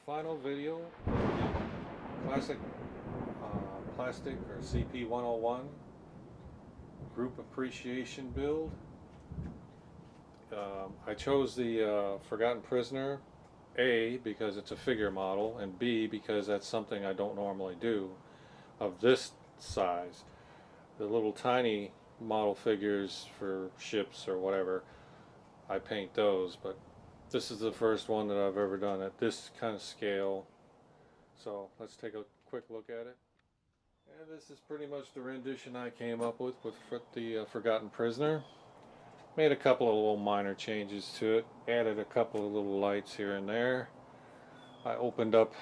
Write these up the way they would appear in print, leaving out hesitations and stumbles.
final video of the Classic Plastic or CP101 group appreciation build. I chose the Forgotten Prisoner, A, because it's a figure model, and B, because that's something I don't normally do of this size. The little tiny model figures for ships or whatever, I paint those, but this is the first one that I've ever done at this kind of scale. So let's take a quick look at it. And this is pretty much the rendition I came up with the Forgotten Prisoner. Made a couple of little minor changes to it. Added a couple of little lights here and there. I opened up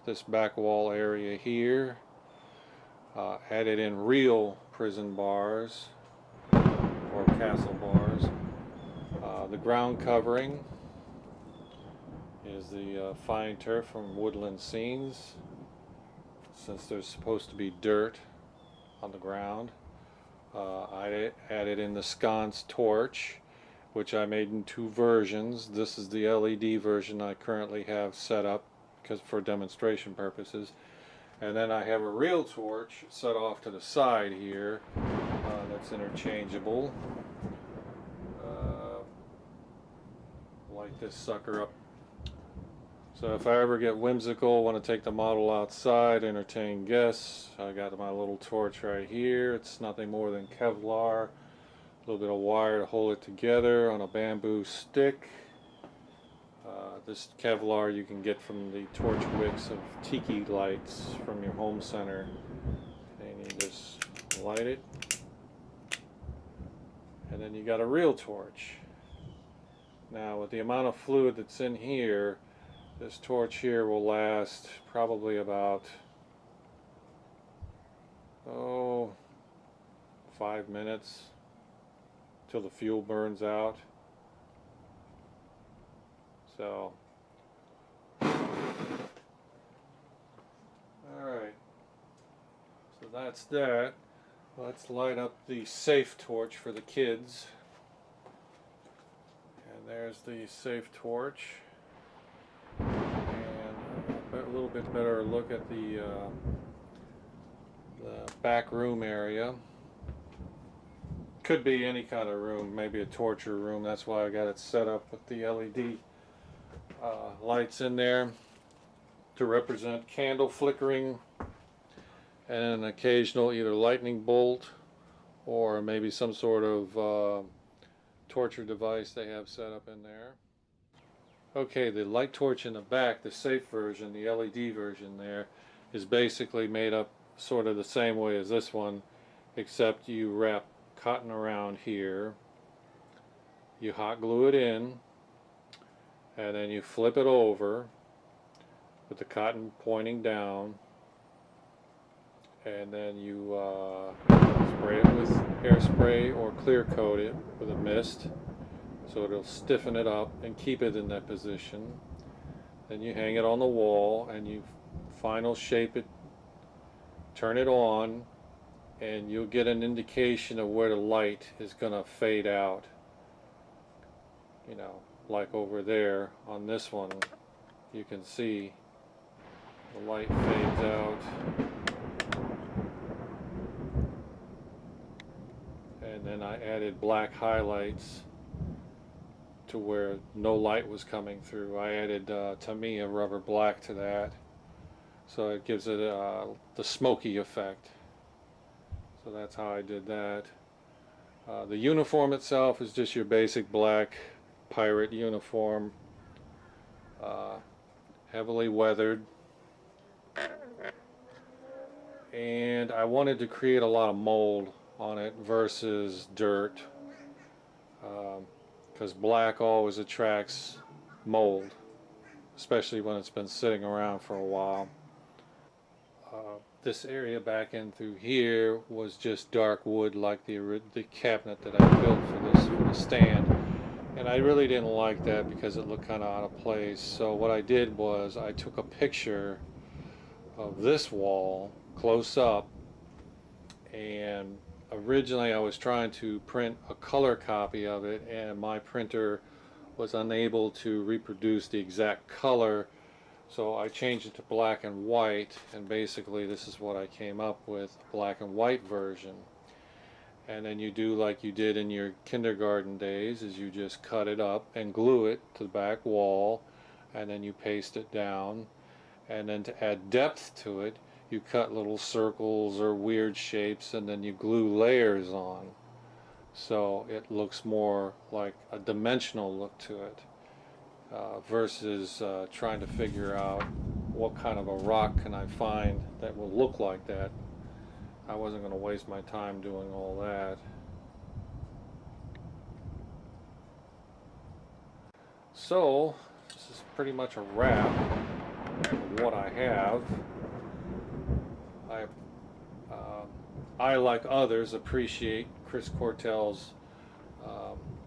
this back wall area here. Added in real prison bars or castle bars. The ground covering is the fine turf from Woodland Scenes, since there's supposed to be dirt on the ground. I added in the sconce torch, which I made in two versions. This is the LED version I currently have set up for demonstration purposes, and then I have a real torch set off to the side here that's interchangeable. Light this sucker up. So if I ever get whimsical, want to take the model outside, entertain guests, I got my little torch right here. It's nothing more than Kevlar, a little bit of wire to hold it together on a bamboo stick. This Kevlar you can get from the torch wicks of tiki lights from your home center, and you just light it, and then you got a real torch. Now with the amount of fluid that's in here, this torch here will last probably about 5 minutes till the fuel burns out. So alright, so that's that. Let's light up the safe torch for the kids. And there's the safe torch. A little bit better look at the back room area. Could be any kind of room, maybe a torture room. That's why I got it set up with the LED lights in there to represent candle flickering and an occasional either lightning bolt or maybe some sort of torture device they have set up in there. Okay, the light torch in the back, the safe version, the LED version there, is basically made up sort of the same way as this one, except you wrap cotton around here, you hot glue it in, and then you flip it over with the cotton pointing down, and then you spray it with hairspray or clear coat it with a mist, so it'll stiffen it up and keep it in that position. Then you hang it on the wall and you final shape it, turn it on, and you'll get an indication of where the light is going to fade out. You know, like over there on this one, you can see the light fades out. And then I added black highlights to where no light was coming through. I added Tamiya rubber black to that, so it gives it the smoky effect. So that's how I did that. The uniform itself is just your basic black pirate uniform, heavily weathered, and I wanted to create a lot of mold on it versus dirt, because black always attracts mold, especially when it's been sitting around for a while. This area back in through here was just dark wood, like the cabinet that I built for the stand, and I really didn't like that because it looked kind of out of place. So what I did was I took a picture of this wall close up, and originally I was trying to print a color copy of it, and my printer was unable to reproduce the exact color So I changed it to black and white, and basically this is what I came up with, a black and white version. And then you do like you did in your kindergarten days, is you just cut it up and glue it to the back wall, and then you paste it down. And then to add depth to it, you cut little circles or weird shapes, and then you glue layers on. So it looks more like a dimensional look to it. Versus trying to figure out what kind of a rock can I find that will look like that. I wasn't going to waste my time doing all that. So this is pretty much a wrap of what I have. I, like others, appreciate Chris Cortell's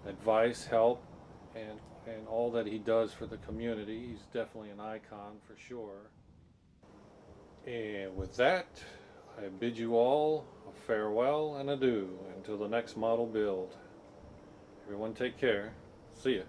advice, help, and all that he does for the community. He's definitely an icon for sure. And with that, I bid you all a farewell and adieu until the next model build. Everyone take care. See ya.